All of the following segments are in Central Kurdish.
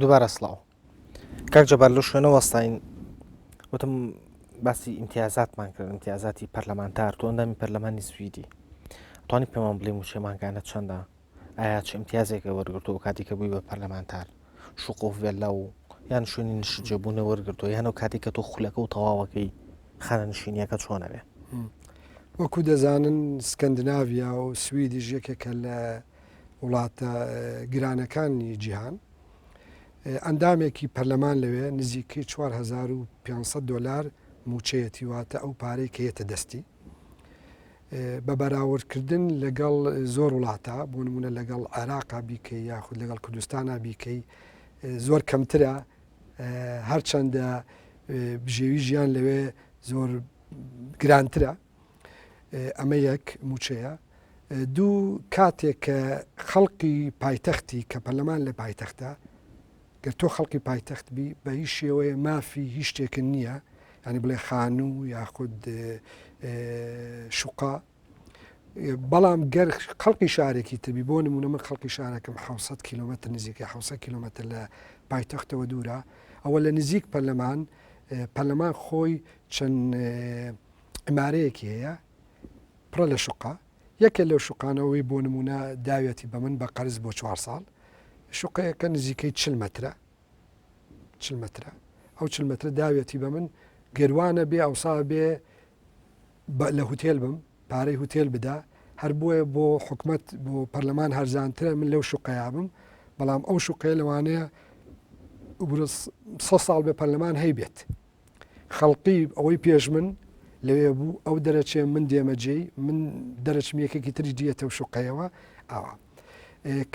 دووبارە سڵاو کاک جەبار لە شوێنە وەستاین وتم باسی ئیمتیازاتمان کرد ئیمتیازاتی پەرلەمانتار تۆ ئەندامی پەرلەمانی سویدی توانی پێمان بڵێ موچێمانگانە چەندە ئایا چ ئیمتیازێکە وەرگرتەوە کاتێککە بووی بە پەرلەمانتار شوقۆ وێلا و یان شوێنی نشجێبوونە وەرگرتەوە یانەوە کاتێککە تۆ خولەکە و تەواوەکەی خانە نشینیەکە چۆنەوێ وەکو دەزانن سکەندناڤیا و سویدیش یەکێکە لە وڵاتە گرانەکانی جیهان ئەندامێکی پەرلەمان لەوێ نزیکەی 4500 دلار موچەیەتی واتە ئەو پارەی کەیەتە دەستی بە بەراوردکردن لەگەڵ زۆر وڵاتە بۆ نمونە لەگەڵ عێراقا بیکەی یاخود لەگەڵ کوردستانە بیکەی زۆر کەمترە هەرچەندە بژێوی ژیان لەوێ زۆر گرانترە ئەمە یەک موچەیە دوو کاتێک کە خەڵقی پایتەختی کە پەرلەمان لە پایتەختە گەر تۆ خەڵکی پایتەخت بی بە هیچ شێوەیە مافی هیچ شتێکن نییە ینی بڵێ خانوو یاخود شوقا بەڵام گەر خەڵکی شارێکی تربی بۆ نمونە من خەڵکی شارەکەم 600 کیلومتر نزیکە 600 کیلومتر لە پایتەختەوە دوورە ئەوە لە نزیک پەرلەمان خۆی چەند ئیمارەیەکی هەیە پڕە لە شوقا یەکێ لەو شوقانەوەی بۆ نمونە داوێتی بە من بە قەرز بۆ 4 ساڵ شوقەیەکە نزیکەی 40 مترە ئەو 40 مترە داوێتی بە من گەروانە بێ ئەوسا بێ لە هوتێل بم پارەی هوتێل بدا هەر بۆیە بۆ حکومەت بۆ پەرلەمان هەرزانترە من لەو شوقەیە بم بەڵام ئەو شوقەیە لەوانەیە 100 ساڵ بێ پەرلەمان هەی بێت خەڵقی ئەوەی پێش من لەوێ بوو ئەو دەرەچێ من دێمەجێی من دەرەچم یەکێکی تری دیێتە شوقەیەوە ئاوا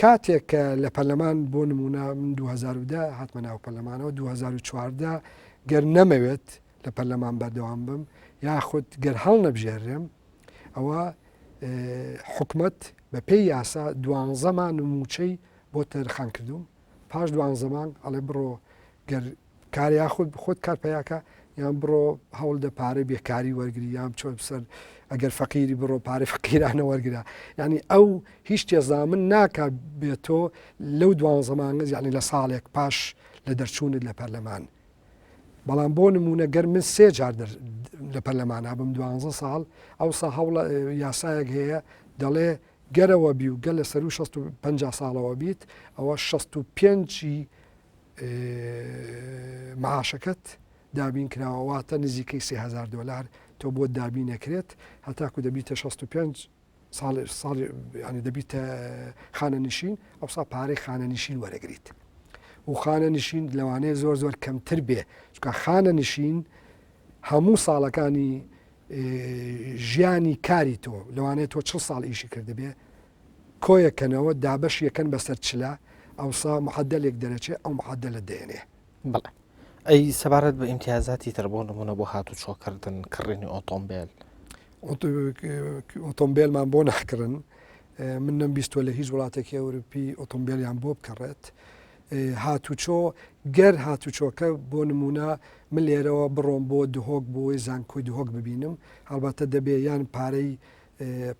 کاتێک کە لە پەرلەمان بۆ نمونە من 2010 هاتمە ناو پەرلەمانەوە 2014 گەر نەمەوێت لە پەرلەمان بەردەوام بم یاخود گەر هەڵ نەبژێڕێم ئەوە حکومەت بە پێی یاسا 12 مان موچەی بۆ تەرخان کردوم پاش 12 مان ئەڵێ بڕۆ گەر کار یاخود خۆت کار پێیاکە یان بڕۆ هەوڵ دە پارەی بێکاری وەرگری یان چۆن بسەر ئەگەر فەقیری بڕۆ پارەی فەقیرانە وەرگرا ینی ئەو هیچ تێزامن ناکە بێتۆ لەو 12 مانگە یعنی لە ساڵێک پاش لە دەرچوونت لە پەرلەمان بەڵام بۆ نمونە گەر من 3 جار لە پەرلەمان هەبم 12 ساڵ ئەوسا هەوڵە یاسایەک هەیە دەڵێ گەرەوە بی و گەل لە سەر و 65 ساڵەوە بیت ئەوە 65 معاشەکەت دابین کراوەواتە نزیکەی 3000 دلار تۆ بۆ دابینەکرێت هەتاکو دەبیتە 65 ساڵ ینی دەبیتە خانە نشین ئەوسا پارەی خانە نشین وەرەگریت و خانە نشین لەوانەیە زۆر زۆر کەمتر بێ چکە خانە نشین هەموو ساڵەکانی ژیانی کاری تۆ لەوانەیە تۆ 40 ساڵ ئیشی کرده بێ کۆیەکەنەوە دابەش یەکەن بەسەر چلا ئەوسا محەدەلێک دەرەچێ ئەو محەدەلت دێنێ بڵێ ئەی سەبارەت بە ئیمتیازاتی تر بۆ نمونە بۆ هاتو چۆکردن کڕینی ئۆتۆمبیل ئۆتۆمبیلمان بۆ ناکردن من نەمبیستۆ لە هیچ وڵاتێکی ئەوروپی ئۆتۆمبیلیان بۆ بکڕێت هاتوچۆ گەر هاتوچۆکە بۆ نمونە من لێرەوە بڕۆم بۆ دهۆک بۆی زانکۆی دهۆک ببینم هەڵبەتە دەبێ یان پارەی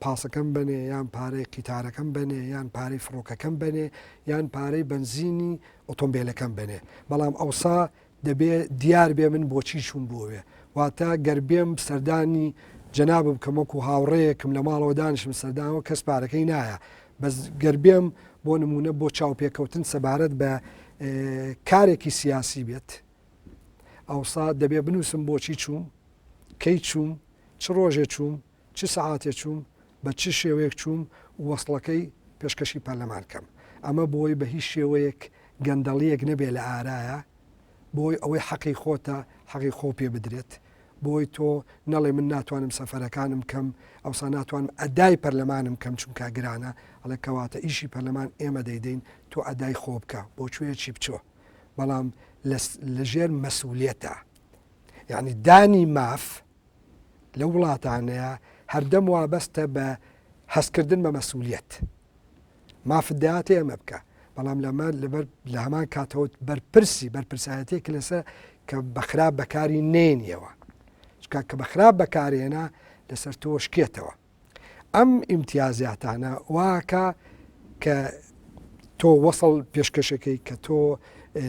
پاسەکەم بنێ یان پارەی قیتارەکەم بنێ یان پارەی فڕۆکەکەم بنێ یان پارەی بنزینی ئۆتۆمبیلەکەم بنێ بەڵام ئەوسا دەبێ دیار بێ من بۆچی چوون بۆوێ واتە گەربێم سەردانی جەناب بکەمەکو هاوڕەیەکم لە ماڵەوە دانیشم سەردانەوە کەس پارەکەی نایە بەس گەربێم بۆ نمونە بۆ چاوپێکەوتن سەبارەت بە کارێکی سیاسی بێت ئەوسا دەبێ بنووسم بۆچی چووم کەی چووم چ ڕۆژێ چووم چ سەعاتێ چووم بە چ شێوەیەک چووم وەستڵەکەی پێشکەشی پەرلەمانکەم ئەمە بۆی بە هیچ شێوەیەک گەندەڵیەک نەبێ لە ئارایە بۆی ئەوەی حەقی خۆتە حەقی خۆ پێ بدرێت بۆی تۆ نەڵێ من ناتوانم سەفەرەکانم کەم ئەوسا ناتوانم ئەدای پەرلەمانم کەم چونکە گرانە ئەڵێ کەواتە ئیشی پەرلەمان ئێمە دەیدەین تۆ ئەدای خۆ بکە بۆ کوێیەکی بچۆ بەڵام لەژێر مەسئولیەتە یعنی دانی ماف لە وڵاتانەیە هەردەم وابەستە بە هەستکردن بە مەسئولیەت مافت دەهاتێ ئەمە بکە بەڵام لەمە لەبەر لە هەمان کاتەوە بەرپرسایەتێک لەسەر کە بەخراپ بەکاری نێنیەوە کە بەخراپ بەکارێنە لەسەر تۆ شکێتەوە ئەم ئیمتیازاتانە واکە کە تۆ وەسڵ پێشکەشەکەی کە تۆ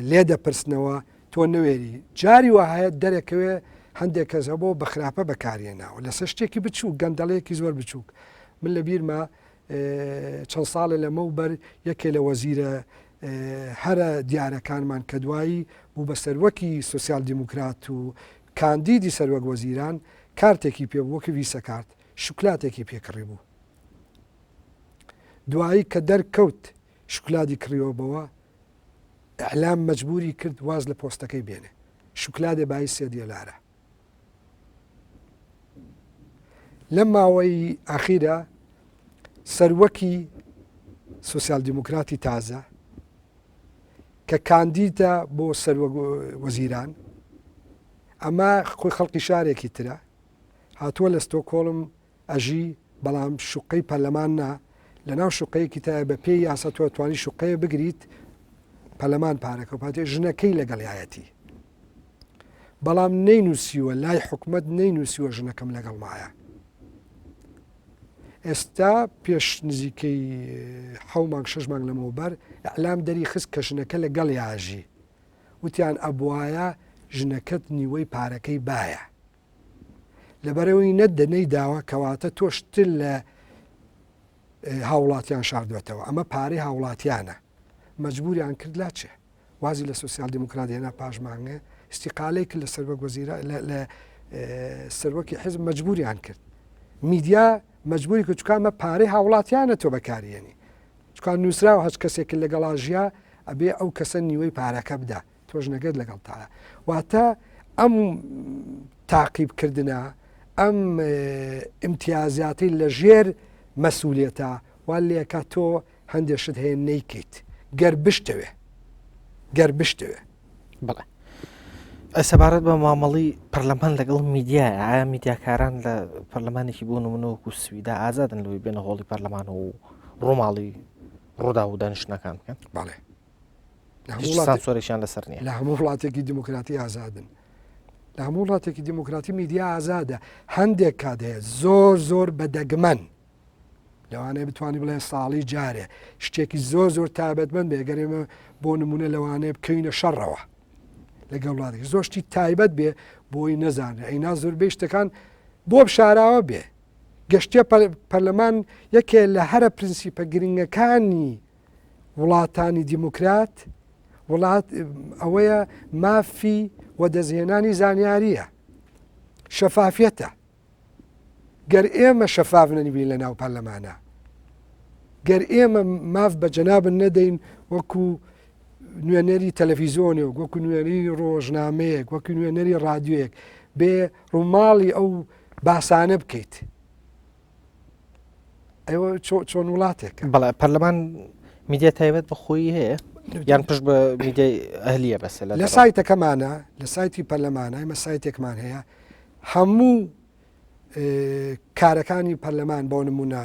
لێ دەپرسنەوە تۆ نوێری جاری وهەیە دەرەکەوێ هەندێک کەس بۆ بە خراپە بەکارێناوە لەسەر شتێکی بچوو گەندەڵەیەکی زۆر بچووک من لە بیرمە چەند ساڵە لەمەوبەر یەکێ لە وەزیرە هەرە دیارەکانمان کە دوایی بوو بە سەروەکی سوسیال دیموکرات و کاندیدی سەروەک وەزیران کارتێکی پێ وەکو ویسە کارت شکلاتێکی پێکڕی بوو دوایی کە دەرکەوت شکلاتی کڕیەوەبەوە ئەعلام مەجبوری کرد واز لە پۆستەکەی بێنێ شکلاتێ بای سێ دێلارە لەم ماوەی ئاخیرە سەروەکی سوسیال دیموکراتی تازە کە کاندیدە بۆ سەروەک وەزیران ئەمە خۆی خەڵکی شارێکی ترە هاتووە لە ستۆکۆڵم ئەژی بەڵام شوقەی پەرلەمان نا لە ناو شوقەیەکی تایە بە پێی یاسا تۆ توانی شوقەیە بگریت پەرلەمان پارەکە پاتێ ژنەکەی لەگەڵایەتی بەڵام نەینووسیوە لای حکومت نەینووسیوە ژنەکەم لەگەڵ مایە ئێستا پێش نزیکەی 6 مانگ لەمەوبەر ئەعلام دەری خست کە ژنەکە لەگەڵ یاژی وتیان ئەبوایە ژنەکەت نیوەی پارەکەی باە لەبەرەوەی نەدەنەی داوە کەواتە تۆشتر لە هاوڵاتیان شاردوێتەوە ئەمە پارەی هاوڵاتیانە مەجبوریان کرد لا چێ وازی لە سوسیال دیموکرات هێنا پاشمانگە استیقالەی کرد لە سەروەک وەزیرە لە سەروەکی حزب مەجبوریان کرد میدیا مەجبوری کە چکانمە پارەی هاوڵاتیانە تۆ بەکارێنی چکان نووسراوە هەچ کەسێک لەگەڵاژیا ئەبێ ئەو کەسە نیوەی پارەکە بدە تۆش نەگەت لەگەڵ تاە واتە ئەم تاقیبکردنە ئەم ئیمتیازاتی لە ژێر مەسئولیەتە وا لێکە تۆ هەندێشت هەیە نەیکەیت گەر بشتەوێ بڵێ ئەسەبارەت بە مامەڵی پەرلەمان لەگەڵ میدیایە ئایا میدیاکاران لە پەرلەمانێکی بوون منەوەکو سویدا ئازادن لەوەی بێنە هۆڵی پەرلەمان و ڕۆماڵی ڕوودا و دانیشتنەکان بکەن بەڵێ سانسۆرێکیان لەسەر نییە لە هەموو وڵاتێکی دیموکراتی ئازادن لە هەموو وڵاتێکی دیموکراتی میدیا ئازادە هەندێک کات هەیە زۆر بەدەگمەن لەوانەیە بتوانانی بڵێ ساڵی جارێ شتێکی زۆر تایبەتمەند بێ گەرێمە بۆ نمونە لەوانەیە بکەینە شەڕەوە لەگەڵ وڵاتێکی زۆر شتی تایبەت بێ بۆی نەزانێ ئەینا زۆربەی شتەکان بۆ بشاراوە بێ گەشتێ پەرلەمان یەکێ لە هەرە پرینسیپە گرنگەکانی وڵاتانی دیموکرات وڵات ئەوەیە مافی وەدەزهێنانی زانیاریە شەفافیەتە گەر ئێمە شەفاف نەنیبین لە ناو پەرلەمانە گەر ئێمە ماف بە جەنابن نەدەین وەکو نوێنەری تەلەڤیزۆنێک وەکو نوێنەری ڕۆژنامەیەک وەکو نوێنەری ڕادیۆیەک بێ ڕووماڵی ئەو باسانە بکەیت ئەوە چۆن وڵاتێکە بەڵێ پەرلەمان میدیا تایبەت بە خۆی هەیە یان پشت بە میدیای ئەهلیە بەسە لە سایتەکەمانە لە سایتی پەرلەمانە ئێمە سایتێکمان هەیە هەموو کارەکانی پەرلەمان بۆ نمونە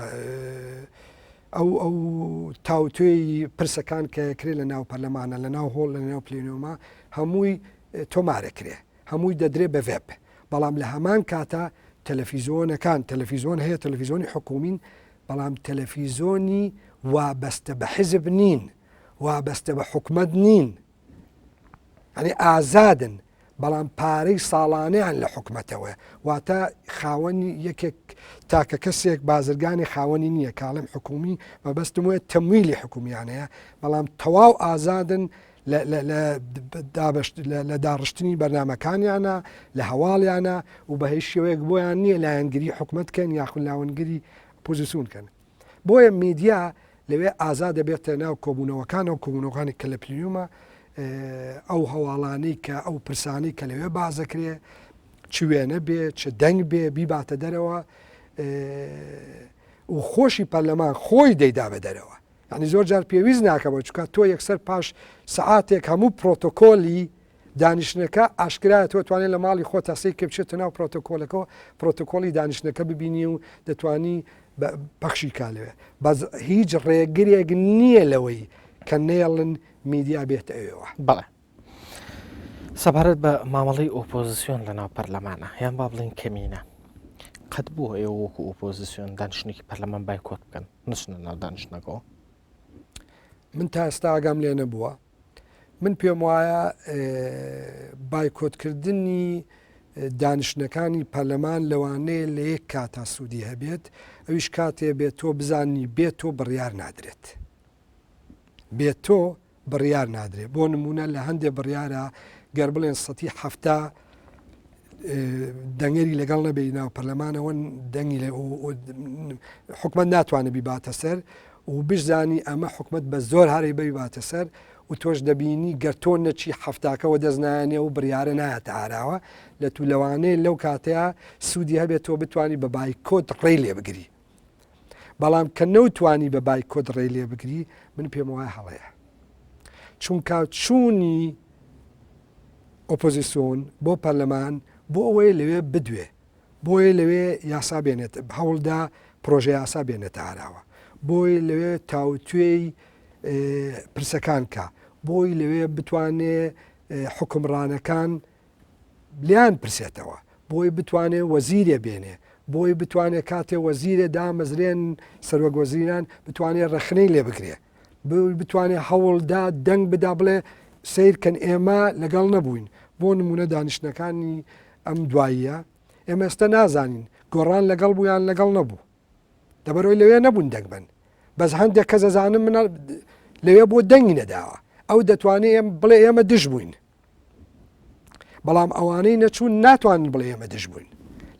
ئەو تاوتوێی پرسەکان کە کرێ لە ناو پەرلەمانە لە ناو هۆڵ لە ناو پلێنۆما هەمووی تۆمارەکرێ هەمووی دەدرێ بە ڤێب بەڵام لە هەمان کاتە تەلەڤیزۆنەکان تەلەڤیزۆن هەیە تەلەڤیزۆنی حکومین بەڵام تەلەڤیزۆنی وابەستە بە حزب نین وابەستە بە حکومەت نین ئەنی ئازادن بەڵام پارەی ساڵانەیان لە حکومەتەوە واتە خاوەنی یەکێک تاکە کەسێک بازرگانی خاوەنی نییە کاڵم حکومی مەبەستم وێت تەمویلی حکومیانەیە بەڵام تەواو ئازادن لە داڕشتنی بەرنمەکانیانە لە هەواڵیانە و بە هیچ شێوەیەک بۆیان نییە لایەنگری حکومەتکەن یاخود لاوەنگری پۆزیسیونکەن بۆیە میدیا لەوێ ئازادە بێتە ناو کۆبوونەوەکان و کۆبوونەوەکانی کە لە پلیومە ئەو هەواڵانەی کە ئەو پرسانەی کە لەوێ بازەکرێ چ وێنە بێ چ دەنگ بێ بیباتە دەرەوە و خۆشی پەرلەمان خۆی دەیدا بە دەرەوە یعنی زۆر جار پێویست ناکەمەوە چکە تۆ یەکسەر پاش سەعاتێک هەموو پرۆتۆکۆلی دانیشتنەکە ئاشکرایە تۆ توانێت لە ماڵی خۆ تاسەی کە بچێتە ناو پرۆتۆکۆلەکەەوە پرۆتۆکۆلی دانیشتنەکە ببینی و دەتوانی پەخشی کالوێ بەس هیچ ڕێگرێک نییە لەوەی کە نێڵن میدیا بێتە ئەوێەوە بەڵێ سەبارەت بە مامەڵی ئۆپۆزیسیۆن لە ناو پەرلەمانە یان با بڵین کەمینە قەت بوو ئێوە وەکو ئۆپۆزیسیۆن دانیشتنێکی پەرلەمان بایکۆت بکەن نچنە ناو دانیشتنەکەەوە من تا ئێستا ئاگام لێ نەبووە من پێم وایە بایکۆتکردنی دانیشتەکانی پەرلەمان لەوانەیە لە یەک کاتا سوودی هەبێت ئەویش کاتێ بێت تۆ بزانی بێت تۆ بڕیار نادرێت بێت تۆ بڕیار نادرێت بۆ نمونە لە هەندێک بڕیارە گەر بڵێن 170 دەنگێری لەگەڵ نەبێت ناو پەرلەمانەوە دەنگی حکومەت ناتوانێت بیباتە سەر و بشزانی ئەمە حکومەت بە زۆر هەرەی بباتە سەر و تۆش دەبینی گەر تۆ نەچی هەفتاکەەوە دەستنایانێ و بڕیارە نایەتە ئاراوە لە تو لەوانەیە لەو کاتەیە سوودی هەبێت تۆ بتانی بە بایکۆت ڕێی لێ بگری بەڵام کە نەوتانی بە بایکۆت ڕێی لێ بگری من پێم وایە هەڵەیە چونکە چوونی ئۆپۆزیسیۆن بۆ پەرلەمان بۆ ئەوەی لەوێ بدوێ بۆیە لەوێ یاسا بێنێت هەوڵدا پرۆژە یاسا بێنێتە ئاراوە بۆی لەوێ تاوتوێی پرسەکان کە بۆی لەوێ بتوانێ حکمڕانەکان لیان پرسێتەوە بۆی بتوانێ وەزیرێ بێنێ بۆی بتوانێت کاتێ وەزیرێ دامەزرێن سەرۆکوەزیران بتوانێت ڕەخنەی لێ بکرێ بتوانێت هەوڵدا دەنگ بدا بڵێ سیرکەن ئێمە لەگەڵ نەبووین بۆ نمونە دانیشتەکانی ئەم دواییە ئێمە ئێستا نازانین گۆڕان لەگەڵ بوویان لەگەڵ نەبوو دەبەرەوەی لەوێ نەبوون دەنگبن بەس هەندێک کەس دەزانم من لەوێ بۆ دەنگی نەداوە ئەو دەتوانێت بڵێ ئێمە دژ بووین بەڵام ئەوانەی نەچوون ناتوانن بڵێ ئێمە دژ بووین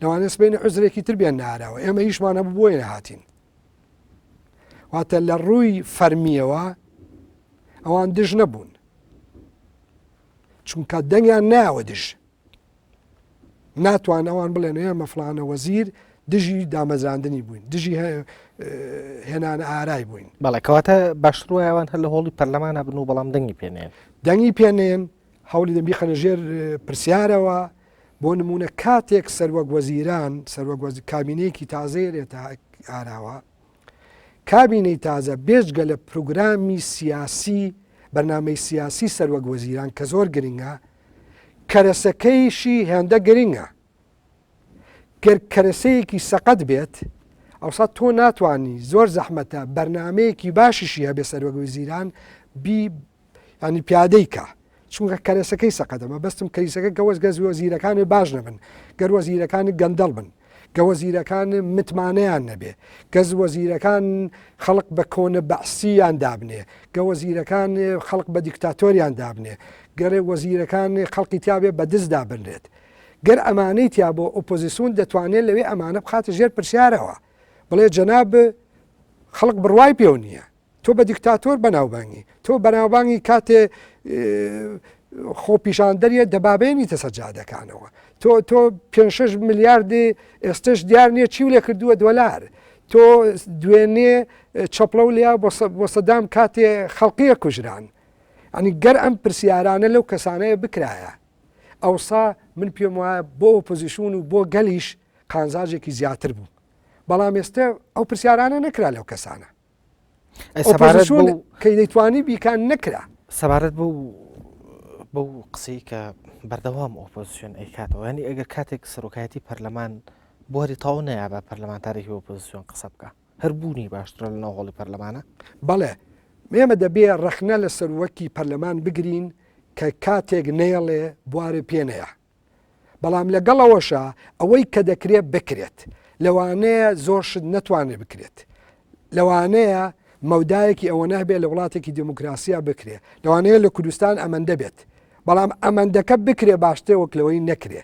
لەوانێت سبەینە عوزرێکی تر بێن ناراوە ئێمە هیچمان هەبوو بۆیە نەهاتین واتە لە ڕووی فەرمیەوە ئەوان دژ نەبوون چونکە دەنگیان ناوە دژ ناتوان ئەوان بڵێن ئێمە فڵانە وەزیر دژی دامەزراندنی بووین دژی هێنانە ئارای بووین بەڵێ کەواتە باشترۆ ئەوان هەر لە هۆڵی پەرلەمانە بن و بەڵام دەنگی پێنێن دەنگی پێنێن هەوڵی دەبی خەنە ژێر پرسیارەوە بۆ نمونە کاتێک سەروەک وەزیران سەروەک کابینەیەکی تازەیەرێتە ئاراوە کابینەی تازە بێژگە لە پروگرامی سیاسی بەرنامەی سیاسی سەروەک وەزیران کە زۆر گرنگە کەرەسەکەیشی هێندە گرنگە گەر کەرەسەیەکی سەقەت بێت ئەوسا تۆ ناتوانانی زۆر زەحمەتە بەرنمەیەکی باشیشی هەبێ سەروەک وەزیران ینی پیادەی کە چونکە کەرەسەکەی سەقەتەمە بەستم کەریسەکە گەوەز گەز وەزیرەکانی باش نەبن گەر وەزیرەکانی گەندەڵ بن گە وەزیرەکان متمانەیان نەبێ گەز وەزیرەکان خەڵق بە کۆنە بەعسییان دابنێ گە وەزیرەکان خەڵق بە دیکتاتۆریان دابنێ گەرە وەزیرەکان خەڵقی تیاابێ بە دزدا بنرێت گەر ئەمانەی تیا بۆ ئۆپۆزیسیۆن دەتوانێت لەوێ ئەمانە بخاتە ژێر پرسیارەوە بڵێ جەناب خەڵق بڕوای پێو نییە تۆ بە دیکتاتۆر بەناوبانگی تۆ بەناوبانگی کاتێ خۆپیشاندەریە دەبابێنی تەسەجادەکانەوە تۆ 5 ملیاردی ئێستش دیار نییە چی لێ کردووە دۆلار تۆ دوێنێ چەپڵە و لیا بۆ سەدام کاتێ خەڵقیە کوژران ئەنی گەر ئەم پرسیارانە لەو کەسانەیە بکرایە ئەوسا من پێم وایە بۆ ئۆپۆزیسیۆن و بۆ گەلیش قانزاژێکی زیاتر بوو بەڵام ئێستا ئەو پرسیارانە نەکرا لەو کەسانە کەی دەیتوانی بیکان نەکرا سەبارەت بەو قسەی کە بەردەوام ئۆپۆزیسیۆن ئەیکاتەوە ینی ئەگەر کاتێک سەرۆکایەتی پەرلەمان بۆری تاو نەیە بە پەرلەمانتارێکی ئۆپۆزیسیۆن قسە بکە هەربوونی باشترە لە ناو هۆڵی پەرلەمانە بەڵێ ئێمە دەبێ ڕەخنە لە سەروەکی پەرلەمان بگرین کە کاتێک نێڵێ بوارە پێنەیە بەڵام لەگەڵەوەشە ئەوەی کە دەکرێت بکرێت لەوانەیە زۆر شت نەتوانێت بکرێت لەوانەیە مەودایەکی ئەوە نابێت لە وڵاتێکی دموکراسیا بکرێ لەوانەیە لە کوردستان ئەمەندە بێت بەڵام ئەمەندەکە بکرێ باشتر وەکلەوەی نەکرێ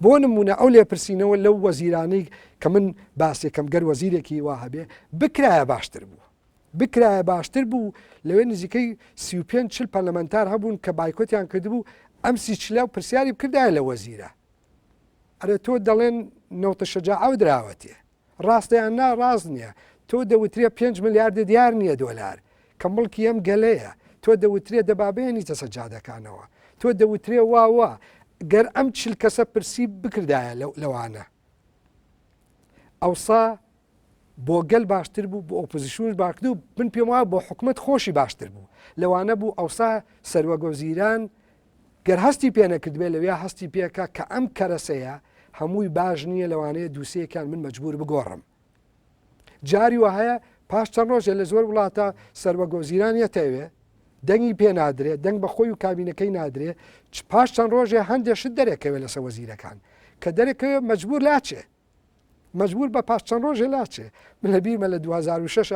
بۆ نمونە ئەو لێپرسینەوە لەو وەزیرانەی کە من باسێکم گەر وەزیرێکی وا هەبێ بکرایە باشتر بوو بکرایە باشتر بوو لەوێ نزیکەی 35 پەرلەمانتار هەبوون کە بایکۆتیان کردبوو ئەم سیچلا و پرسیاری بکردایە لە وەزیرە ئەرە تۆ دەڵێن نەوتە شەجاعە دراوەتێ ڕاستەیان نا ڕاست نییە تۆ دەوترێ 5 ملیاردە دیار نییە دۆلار کە مڵکی ئەم گەلەیە تۆ دەوترێ دەبابێنی تەسەجادەکانەوە تۆ دەوترێ واوە گەر ئەم چل کەسە پرسی بکردایە لەوانە ئەوسا بۆ گەل باشتر بوو بۆ ئۆپۆزیسیۆن باشتر و من پێم وایە بۆ حکومەت خۆشی باشتر بوو لەوانە بوو ئەوسا سەروەگۆزیران گەر هەستی پێ نەکردبێ لەوێ هەستی پێکە کە ئەم کەرەسەیە هەمووی باش نییە لەوانەیە دووسەیەکیان من مەجبور بگۆڕم جاری وهەیە پاش چەند ڕۆژێ لە زۆر وڵاتە سەروەگۆزیرانی ئەتەوێ دەنگی پێ نادرێت دەنگ بە خۆی و کابینەکەی نادرێت پاش چەند ڕۆژێ هەندێشت دەرێکەوێت لەسەر وەزیرەکان کە دەرێکەوێت مەجبور لاچێ مەجبور بە پاش چەند ڕۆژێ لاچێ من لە بیرمە لە 2006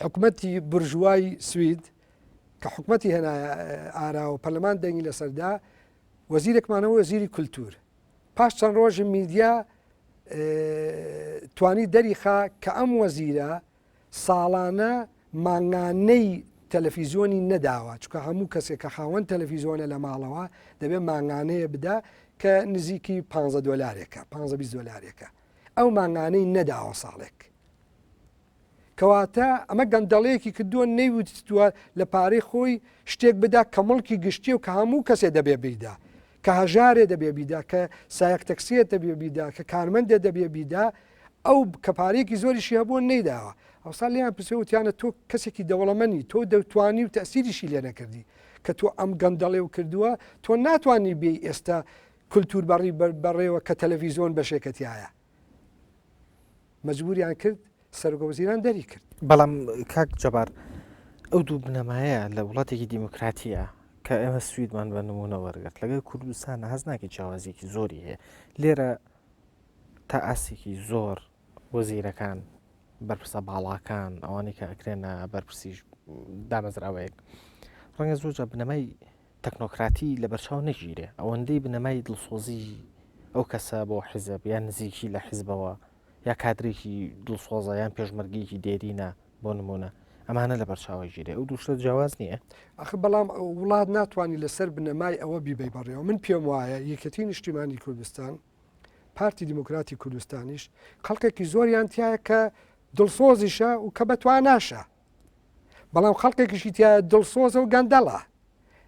حکومەتی بورژوای سوید کە حکومەتی هێنا ئارا و پەرلەمان دەنگی لەسەردا وەزیرێکمانەوە وەزیری کولتور پاش چەند ڕۆژی میدیا توانی دەریخا کە ئەم وەزیرە ساڵانە مانگانەی تەلەڤیزیۆنی نەداوە چکە هەموو کەسێک کە خاوەن تەلەڤیزیۆنە لە ماڵەوە دەبێت مانگانەیە بدا کە نزیکی 15 دۆلارێکە 15 دۆلارێکە ئەو مانگانەی نەداوە ساڵێک کەواتە ئەمە گەندەڵەیەکی کردووە نەیوتووە لە پارەی خۆی شتێک بدا کە مڵکی گشتی و کە هەموو کەسێ دەبێ بیدا کە هەژارێ دەبێ بیدا کە سایەک تەکسیێت دەبێ بیدا کە کارمەندێ دەبێ بیدا ئەو کە پارەیەکی زۆریشی هەبووە نەیداوە ئەوسا لیان پرسیوتیانە تۆ کەسێکی دەوڵەمەنی تۆ دەتوانی و تەسیریشی لێ نەکردی کە تۆ ئەم گەندەڵێ و کردووە تۆ ناتوانانی بێ ئێستا کولتور بەڕی بەڕێوە کە تەلەڤیزیۆن بەشێکەتیایە مەجبوریان کرد سەرۆکوەزیران دەری کرد بەڵام کاک جەبار ئەو دوو بنەمایە لە وڵاتێکی دیموکراتیە کە ئێمە سویدمان بە نمونە وەرگرت لەگەڵ کوردستان هەز ناکەی جیاوازێکی زۆری هەیە لێرە تا ئاسێکی زۆر وەزیرەکان بەرپرسە باڵاکان ئەوانەی کە ئەکرێنە بەرپرسی دامەزراوەیەک ڕەنگە زۆرجە بنەمای تەکنۆکراتی لە بەرچاو نەگیرێ ئەوەندەی بنەمای دڵسۆزی ئەو کەسە بۆ حیزب یان نزیکی لە حیزبەوە یا کادرێکی دڵسۆزە یان پێشمەرگەیەکی دێرینە بۆ نمونە ئەمانە لە بەرچاوی ژیرێ ئەو دووشتە جیاواز نییە ئەخ بەڵام وڵات ناتوانانی لەسەر بنەمای ئەوە بیبەی بەڕێەوە من پێم وایە یەکەتی نیشتیمانی کوردستان پارتی دیموکراتی کوردستانیش خەڵکێکی زۆریان تایە کە دڵسۆزیشە و کە بەتواناشە بەڵام خەڵکێکیشی تایە دڵسۆزە و گەندەڵە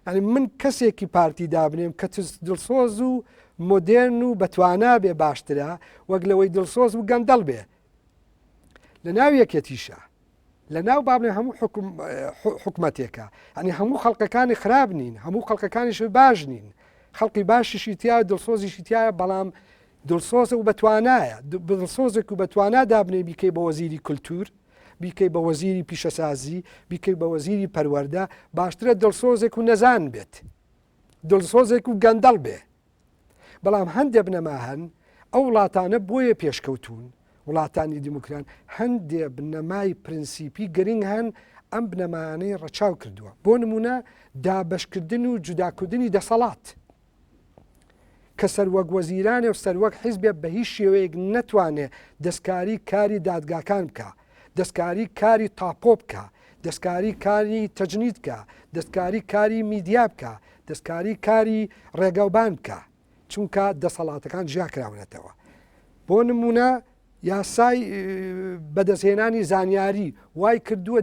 ینی من کەسێکی پارتی دابنێم کە دڵسۆز و مۆدێرن و بەتوانا بێ باشترە وەک لەوەی دڵسۆز و گەندەڵ بێ لە ناو یەکێتیشە لە ناو بابنێ هەموو حکومەتێکە ئەنی هەموو خەڵکەکانی خراپ نین هەموو خەڵکەکانیش باش نین خەڵکی باشیشی تایە دڵسۆزیشی تایە بەڵام دڵسۆزە و بەتوانایە دڵسۆزێک و بەتوانا دابنێ بیکەی بە وەزیری کولتور بیکەی بە وەزیری پیشەسازی بیکەی بە وەزیری پەروەردە باشترە دڵسۆزێک و نەزان بێت دڵسۆزێک و گەندەڵ بێ بەڵام هەندێک بنەما هەن ئەو وڵاتانە بۆیە پێشکەوتون وڵاتانی دیموکران هەندێک بنەمای پرینسیپی گرنگ هەن ئەم بنەمایانەی ڕەچاو کردووە بۆ نمونە دابەشکردن و جوداکردنی دەسەڵات کە سەروەک وەزیرانێ و سەروەک حیزبێ بە هیچ شێوەیەک نەتوانێ دەستکاری کاری دادگاکان بکە دەستکاری کاری تاپۆ بکە دەستکاری کاری تەجنید بکە دەستکاری کاری میدیا بکە دەستکاری کاری ڕێگەوبان بکە چونکە دەسەڵاتەکان ژیاکراونەتەوە بۆ نمونە یاسای بەدەستهێنانی زانیاری وای کردووە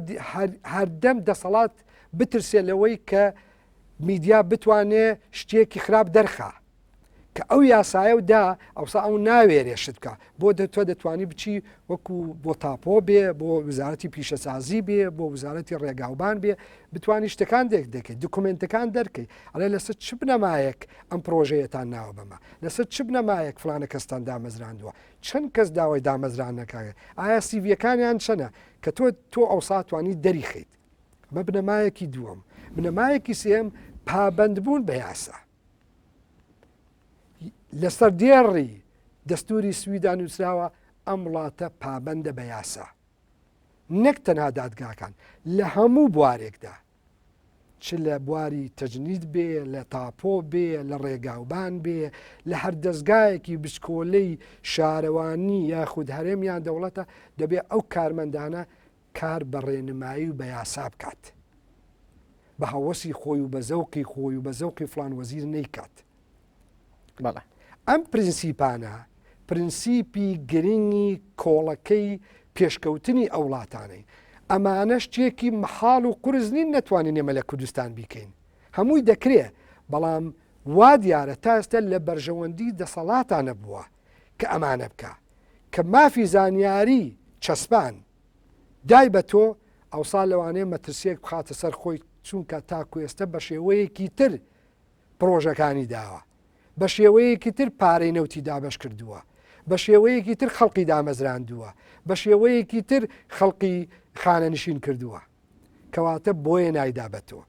هەردەم دەسەڵات بترسێ لەوەی کە میدیا بتوانێ شتێکی خراپ دەرخە کە ئەو یاسایە و دا ئەوسا ئەو ناوێرێشت بکە بۆ تۆ دەتوانی بچی وەکو بۆ تاپۆ بێ بۆ وزارەتی پیشەسازی بێ بۆ وزارەتی ڕێگاوبان بێ بتوانی شتەکان دەکەیت دوکومنتەکان دەرکەی ئەڵێ لەسەر چ بنەمایەک ئەم پرۆژەیەتان ناوە بەمە لەسەر چ بنەمایەک فلانە کەستان دامەزراندووە چەند کەس داوای دامەزران نەکایە ئایا سیڤیەکانیان چەنە کە تۆ ئەوسا توانی دەریخیت ئەمە بنەمایەکی دووەم بنەمایەکی سێم پابەندبوون بە یاسا لەسەر دێڕی دەستوری سویدا نووسراوە ئەم وڵاتە پابەندە بە یاسا نەک تەنها دادگاکان لە هەموو بوارێکدا چ لە بواری تەجنید بێ لە تاپۆ بێ لە ڕێگاوبان بێ لە هەر دەستگایەکی بچکۆلەی شارەوانی یاخود هەرێمیان دەوڵەتە دەبێت ئەو کارمەندانە کار بە ڕێنمایی و بە یاسا بکات بە هەوەسی خۆی و بە زەوقی خۆی و بە زەوقی فلان وەزیر نەیکات بەڵێ ئەم پرینسیپانە پرینسیپی گرنگی کۆڵەکەی پێشکەوتنی ئەو وڵاتانەی ئەمانە شتێکی مەحاڵ و قورس نین نەتوانین ئێمە لە کوردستان بیکەین هەمووی دەکرێت بەڵام وا دیارە تا ئێستا لە بەرژەوەندی دەسەڵاتانە بووە کە ئەمانە بکە کە مافی زانیاری چەسپان دای بە تۆ ئەوسا لەوانەیە مەترسیەک بخاتە سەر خۆی چونکە تاکو ئێستا بە شێوەیەکی تر پرۆژەکانی داوە بە شێوەیەکی تر پارەی نەوتی دابش کردووە بە شێوەیەکی تر خەڵقی دامەزراندووە بە شێوەیەکی تر خەڵقی خانەنشین کردووە کەواتە بۆیە نایدابەتەوە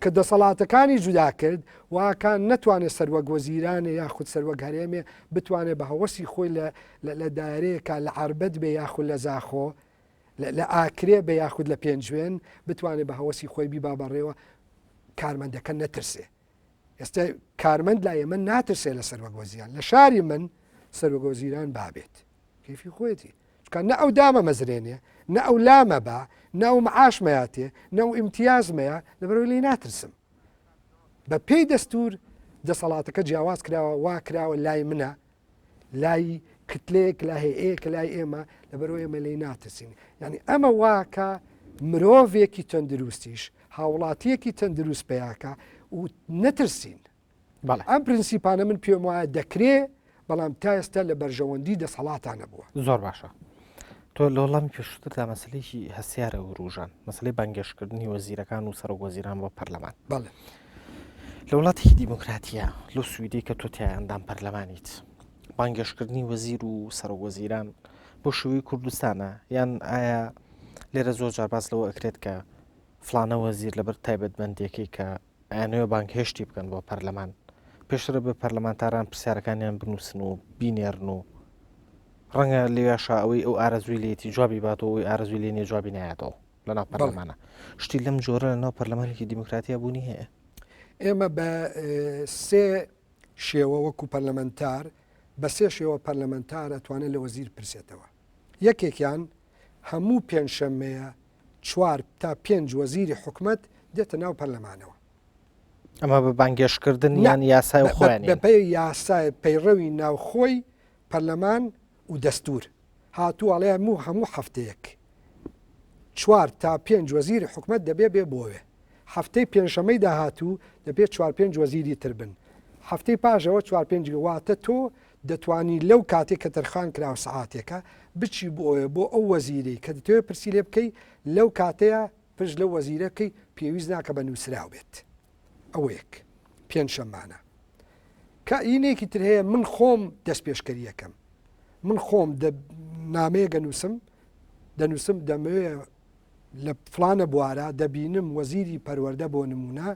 کە دەسەڵاتەکانی جودا کرد واکان نەتوانێت سەروەک وەزیرانە یاخود سەروەک هەرێمێ بتوانێت بە هەوەسی خۆی لە دایرەیەکە لە عربەت بێ یاخود لە زاخۆ لە ئاکرێ بە یاخود لە پێنجوێن بتوانێت بە هەوەسی خۆی بیبا بەڕێوە کارمەندەکە نەترسێ ئێستا کارمەند لای ئێمە ناترسێ لە سەروەک وەزیران لە شاری من سەروەک وەزیران بابێت کەیفی خۆیەتی چکە نە ئەو دامە مەزرێنێ نە ئەو لامە بە نە ئەو معاشمەیاتێ نە ئەو ئیمتیازمەیە لەبەرەوەی لێ ناترسم بە پێی دەستور دەسەڵاتەکە جیاواز کراوە وا کراوە لای منە لای کتلێک لە هەیەیەکە لای ئێمە لەبەرەوەی ئێمە لێی ناترسین یعنی ئەمە واکە مرۆڤێکی تەندروستیش هاوڵاتیەکی تەندروست پێیاکە و نەترسین ئەم پرینسیپانە من پێم وایە دەکرێ بەڵام تا ئێستا لە بەرژەوەندی دەسەڵاتان نەبووە زۆر باشە تۆ لە وەڵامی پێشووتردا مەسلەیەکی هەسیارە و ڕوژان مەسلەی بانگێشکردنی وەزیرەکان و سەرۆک وەزیران بۆ پەرلەمان لە وڵاتێکی دیموکراتیە لە سویدی کە تۆ تیای ئەندام پەرلەمانیت بانگێشکردنی وەزیر و سەرۆک وەزیران بۆ شێوەی کوردستانە یان ئایا لێرە زۆر جار باس لەوە ئەکرێت کە فلانە وەزیر لەبەر تایبەتمەندیەکەی کە ئەیانەوێ بانگهێشتی بکەن بۆ پەرلەمان پێشترە بە پەرلەمانتاران پرسیارەکانیان بنووسن و بینێرن و ڕەنگە لێواشە ئەوەی ئەو ئارەزوی لێتی جوابی باتەوە ئەوی ئارەزوی لێنێ جوابی نایەتەوە لەناو پەرلەمانە شتی لەم جۆرە لەناو پەرلەمانێکی دیموکراتیا بوونی هەیە ئێمە بە سێ شێوە وەکو پەرلەمەنتار بە سێ شێوە پەرلەمەنتار ئەتوانێت لە وەزیر پرسێتەوە یەکێکیان هەموو پێنجشەممەیە 4 تا 5 وەزیری حکومەت دێتە ناو پەرلەمانەوە ئەمە بە بانگێشکردن یان یاسای خۆیان بەپێی یاسای پەیڕەوی ناوخۆی پەرلەمان و دەستور هاتووەڵێ هەموو هەفتەیەک 4 تا 5 وەزیری حکومەت دەبێ بێ بۆوێ هەفتەی پێنجشەمەی داهاتوو دەبێت 4-5 وەزیری تر بن هەفتەی پاشەوە 4-5 واتە تۆ دەتوانی لەو کاتێک کە تەرخان کراوە سەعاتێکە بچی بۆیە بۆ ئەو وەزیری کە دەتەوێت پرسی لێ بکەی لەو کاتەیە پشت لەو وەزیرەکەی پێویست ناکە بە نووسراو بێت ئەو یەک پێنجشەممانە کە ئینێکی تر هەیە من خۆم دەست پێشکەریەکەم من خۆم نامەیە دەنووسم دەمەوێت لە فلانە بوارە دەبینم وەزیری پەروەردە بۆ نمونە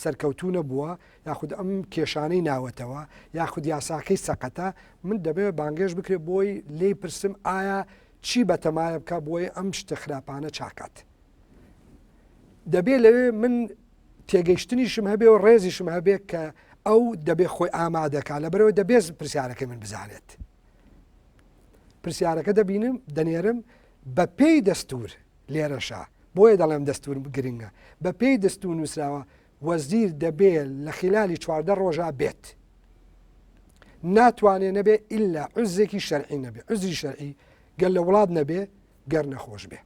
سەرکەوتونە بووە یاخود ئەم کێشانەی ناوەتەوە یاخود یاساکەی سەقەتە من دەبێت بانگێش بکرێت بۆی لێی پرسم ئایا چی بەتەمایە بکە بۆی ئەم شتە خراپانە چاکات دەبێت لەوێ من تێگەیشتنیشم هەبێ و ڕێزیشم هەبێ کە ئەو دەبێت خۆی ئامادەکە لەبەرەوە دەبێت پرسیارەکەی من بزانێت پرسیارەکە دەبینم دەنێرم بە پێی دەستور لێرەشا بۆیە دەڵێم دەستور گرنگە بە پێی دەستور نووسراوە وەزیر دەبێت لە خلالی 14 ڕۆژە بێت ناتوانێت نەبێ ئللا عوزێکی شەرعی نەبێ عوزری شەرعی گەل لە وڵات نەبێ گەر نەخۆش بێ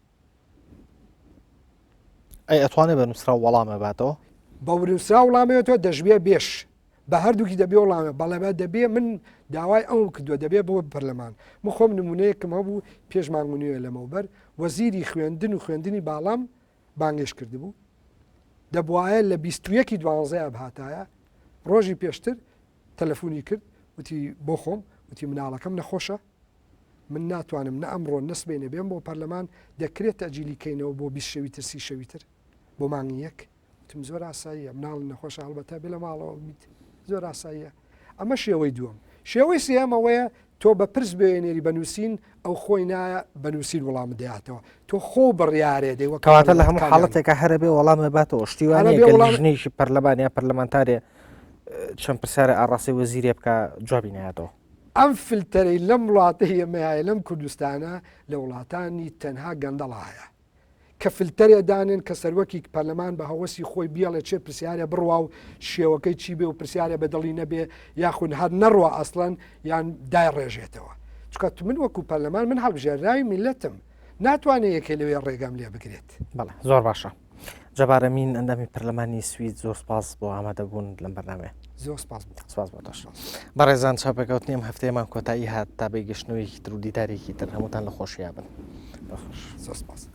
ئەی ئەتوانێت بە نووسرا وەڵامە باتەوە بە نووسرا وڵامەوێتەوە دەژبێ بێش بە هەردووکی دەبێ وڵامە بەڵێمە دەبێ من داوای ئەو کردووە دەبێ بۆ پەرلەمان من خۆم نمونەیەکم هەبوو پێشمانگونیوە لەمەوبەر وەزیری خوێندن و خوێندنی باڵام بانگێش کردبوو دەبواە لە 21 دوانزەیە بهاتایە ڕۆژی پێشتر تەلەفۆنی کرد وتی بۆ خۆم وتی مناڵەکەم نەخۆشە من ناتوانم نە ئەمڕۆ نسبێنێ بێم بۆ پەرلەمان دەکرێت تەجیلیکەینەوە بۆ 20 شەوی تر 30 شەوی تر بۆ مانگی یەک وتم زۆر ئاساییە مناڵ نەخۆشە هەڵبەتە بێ لە ماڵەوە میت زۆر ئاساییە ئەمە شێوەی دووەم شێوەی سێمەوەیە تۆ بە پرس بێنێری بەنووسین ئەو خۆی نایە بەنووسین وەڵام دەیاتەوە تۆ خۆ بڕیارێ دەیوەکەواتە لە هەموو حاڵەتێکە هەرە بێ وەڵامە باتەوە شتیوانێکی پەرلەمانیا پەرلەمانتارێ چەند پرسیارە ئاڕاستی وەزیرێ بکە جوابی نایەتەوە ئەم فلتەرەی لەم وڵاتە ئێمەیە لەم کوردستانە لە وڵاتانی تەنها گەندەڵایە کە فلتەرێ دانێن کە سەروەکی پەرلەمان بە هەوەسی خۆی بیاڵێ چێ پرسیارە بڕوا و شێوەکەی چی بێ و پرسیارە بەدڵی نەبێ یاخون هەر نەڕوە ئەسڵەن یان دای ڕێژێتەوە چکە من وەکو پەرلەمان من هەڵبژێراوی میلەتم ناتوانێت یەکێ لەوێ ڕێگەم لێ بگرێت بەڵێ زۆر باشە جەبار ئەمین ئەندامی پەرلەمانی سوید زۆر سپاس بۆ ئامادەبوون لەم بەرنامەیە زۆر سپاس بەڕێزان چاوپێکەوتنیم هەفتەیەمان کۆتایی هات تا بەیگەشتنەوەیکی تر و دیدارێکی تر هەمووتان لە خۆشییا بن زۆر سپاس